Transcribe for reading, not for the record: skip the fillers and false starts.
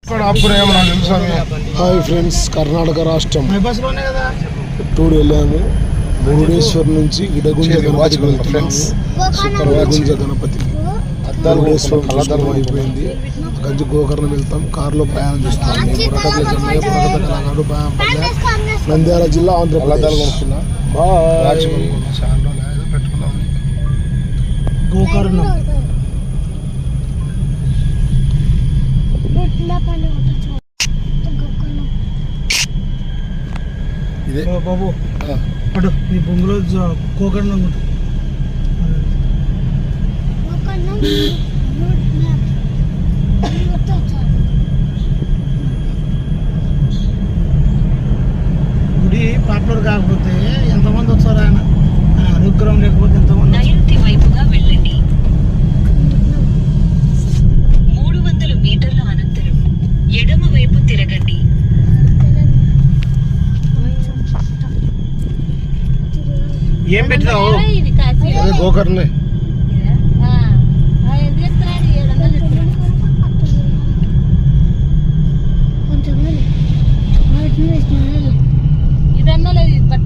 Hi friends, Karnataka రాష్ట్రం tour వెళ్ళాము. మురుడేశ్వర్ నుంచి ఇడగుంజ గణపతికి వెళ్తున్నాము. ఇడగుంజ గణపతికి మురుడేశ్వరం అయిపోయింది. గంజి గోకర్ణ వెళ్తాం. కారులో ప్రయాణం చేస్తున్నాం. పురకట్ల చెన్నై పురకట్ల కళాకారు నంద్యాల జిల్లా ఆంధ్రప్రదేశ్. గోకర్ణ ఇదే బాబు అటు ఈ బొంగులో గోకర్ణ గుడి పాపులర్ కాకపోతే ఎంతమంది వస్తారు? ఆయన అనుగ్రహం లేకపోతే ఎంతమంది? వైపుగా వెళ్ళండి. 300 మీటర్ల అనంతరం ఎడమ వైపు తిరగండి. ఏం పెట్టినావు? గోకర్ణే.